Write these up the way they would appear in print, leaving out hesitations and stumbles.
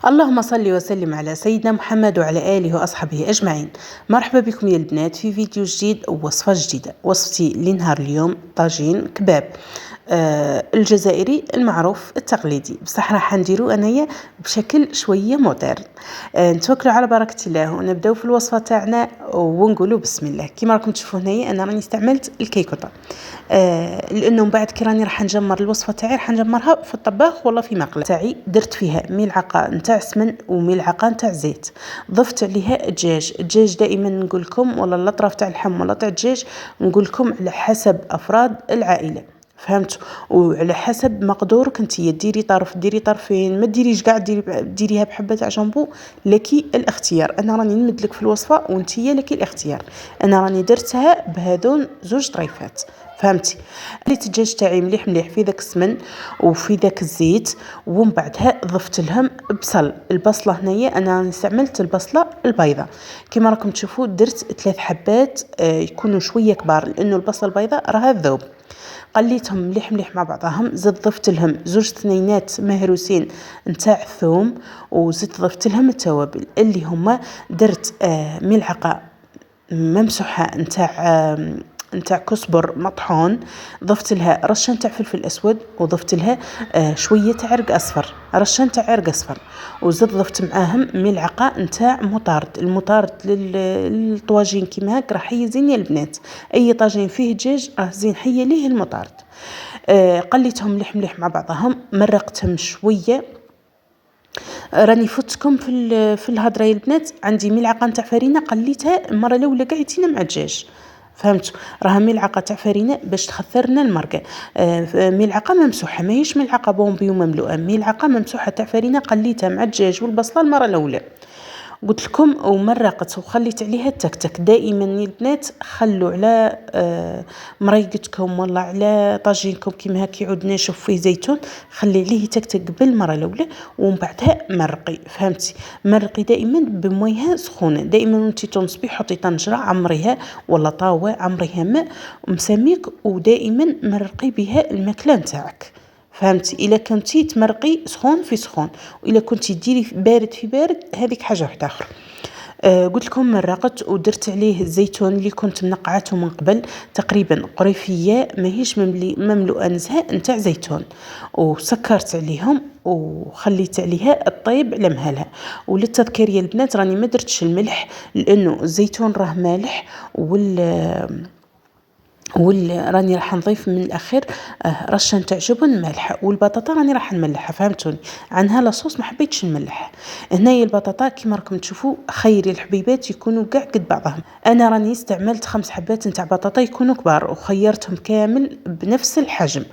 اللهم صل وسلم على سيدنا محمد وعلى آله وأصحابه أجمعين. مرحبا بكم يا البنات في فيديو جديد ووصفة جديدة. وصفتي لنهار اليوم طاجين كباب الجزائري المعروف التقليدي، بصح راح نديرو انايا بشكل شويه مودرن. نتوكلوا على بركه الله ونبداو في الوصفه تاعنا ونقولوا بسم الله. كما راكم تشوفوا هنايا انا راني استعملت الكيكوطه، لانه من بعد كي راني راح نجمر الوصفه تاعي راح نجمرها في الطباخ ولا في مقله تاعي. درت فيها ملعقه نتاع سمن وملعقه نتاع زيت، ضفت عليها الدجاج دائما نقول لكم، ولا الاطراف تاع اللحم ولا تاع الدجاج نقول لكم على حسب افراد العائله، فهمت؟ وعلى حسب مقدورك انتيا، ديري طرف ديري طرفين، ما ديريش كاع ديريها بحبه تاع جامبو، لكي الاختيار. انا راني نمدلك في الوصفه وانتيا لكي الاختيار. انا راني درتها بهذون زوج طريفات، فهمتي؟ خليت الدجاج تاعي مليح مليح في ذاك السمن وفي ذاك الزيت، ومن بعدها ضفت لهم بصل. البصله هنايا انا استعملت البصله البيضاء، كما راكم تشوفوا درت 3 حبات يكونوا شويه كبار، لانه البصله البيضاء راها ذوب. قليتهم مليح مليح مع بعضهم، زدت ضفت لهم زوج ثنينات مهروسين نتاع الثوم، وزدت ضفت لهم التوابل اللي هما درت ملعقه ممسوحه نتاع كزبر مطحون، ضفت لها رشه نتاع فلفل اسود، وضفت لها شويه تاع عرق اصفر، رشه نتاع عرق اصفر، وزدت ضفت معاهم ملعقه نتاع مطارد. المطارد للطواجين كيما هاك راح يزين يا البنات، اي طاجين فيه دجاج راه زين حيه ليه المطارد. قليتهم مليح مليح مع بعضهم، مرقتهم شويه. راني فتكم في الهضره يا البنات، عندي ملعقه نتاع فرينه قليتها المره الاولى كاع يتينا مع الدجاج، فهمتوا؟ راها ملعقه تاع فرينه باش تخثر لنا المرقه. ملعقه ممسوحه، ماهيش ملعقه بومبي ومملوءه، ملعقه ممسوحه تاع فرينه قليتها مع الدجاج والبصله المره الاولى. قلت لكم ومرقت وخليت عليها التكتك. دائما يا البنات خلوا على مريقتكم ولا على طاجينكم كيما هكا يعود ناشف فيه زيتون، خلي عليه تكتك قبل المره الاولى، ومن بعدها مرقي، فهمتي؟ مرقي دائما بمويه سخونه، دائما وانتي تنصبي حطي طنجره عمريها ولا طاوه عمريها ماء مسميك، ودائما مرقي بها الماكله نتاعك، فهمتي؟ الا كنتي تمرقي سخون في سخون، والا كنتي ديري بارد في بارد، هذيك حاجه واحده اخرى. قلت لكم مرقت ودرت عليه الزيتون اللي كنت منقعته من قبل، تقريبا قريفيه ماهيش مملوءه نزهه نتاع زيتون، وسكرت عليهم وخليت عليها الطيب على مهلها. وللتذكير يا البنات راني ما درتش الملح، لانه الزيتون راه مالح، راني راح نضيف من الاخير رشه نتاع جبن مالحه، والبطاطا راني راح نملحها، فهمتوني؟ عنها لاصوص ما حبيتش نملح. هنايا البطاطا كما راكم تشوفوا خيري الحبيبات يكونوا كاع قد بعضهم. انا راني استعملت 5 حبات نتاع بطاطا يكونوا كبار، وخيرتهم كامل بنفس الحجم،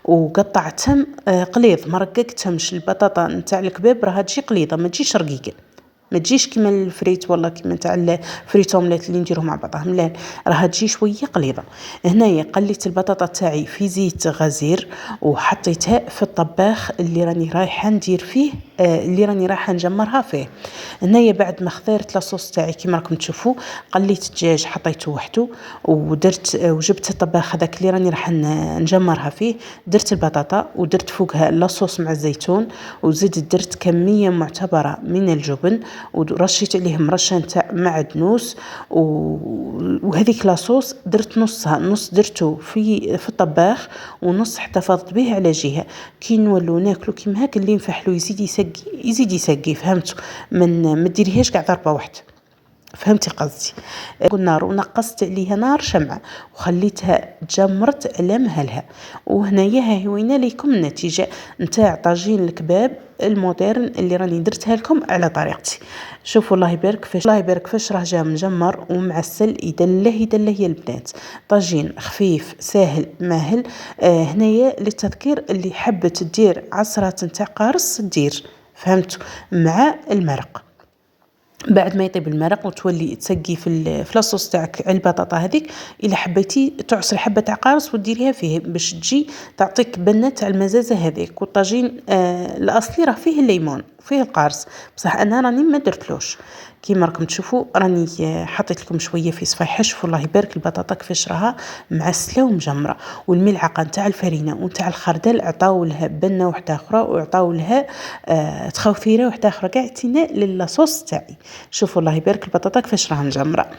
وقطعتهم قليظ، ما رققتهمش. البطاطا نتاع الكباب راها تجي قليظه ما تجيش رقيقه، ما تجيش كيما الفريت ولا كيما تاع الفريت اومليت اللي نديروه مع بعضهم، لا راها تجي شويه قليظه. هنايا قليت البطاطا تاعي في زيت غزير وحطيتها في الطباخ اللي راني رايحه ندير فيه، اللي راني رايحه نجمرها فيه. هنايا بعد ما خضرت لاصوص تاعي كيما راكم تشوفوا، قليت الدجاج حطيته وحده، وجبت الطباخ هذاك اللي راني راح نجمرها فيه، درت البطاطا ودرت فوقها لاصوص مع الزيتون، وزدت درت كميه معتبره من الجبن، ورشيت عليهم رشه نتاع معدنوس، وهذيك لاصوص درت نصها، نص درته في الطباخ، ونص احتفظت به على جهه. كي نولو ناكلو كيما هاك اللي نفحلو يزيد يسقي، فهمتوا؟ ما ديريهاش كاع ضربه واحده، فهمتي قصدي؟ النار ونقصت عليها نار شمعة وخليتها تجمرت على مهلها. وهنايا ها هوينا ليكم النتيجة نتاع طاجين الكباب المودرن اللي راني درتها لكم على طريقتي. شوفوا الله يبارك فاش، الله يبارك فاش راه جا مجمر ومعسل، يدله يا البنات. طاجين خفيف ساهل ماهل. هنايا للتذكير اللي حبت تدير عصرات نتاع قارص دير، فهمتوا؟ مع المرق. بعد ما يطيب المرق وتولي تسقي في لاصوص تاعك البطاطا هذيك، الا حبيتي تعصري حبه تاع قارص وديريها فيه باش تجي تعطيك بنه تاع المزازه هذيك. والطاجين الاصلي راه فيه الليمون فيه القارص، بصح انا راني ما درتلوش. كيما راكم تشوفوا راني حطيت لكم شويه في صفيحه. شوفوا الله يبارك البطاطا كيفاش راها معسله ومجمره، والملعقه نتاع الفرينه ونتاع الخردل عطاو لها بنه واحده اخرى، وعطاو لها تخوفيره واحده اخرى كاع تينا للصوص تاعي. شوفوا الله يبارك البطاطا كيفاش راها مجمره.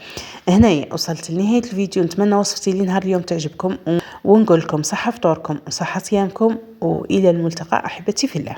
هنايا وصلت لنهايه الفيديو، نتمنى وصفتي لنهار اليوم تعجبكم، ونقول لكم صحه فطوركم وصحه صيامكم، والى الملتقى احبتي في الله.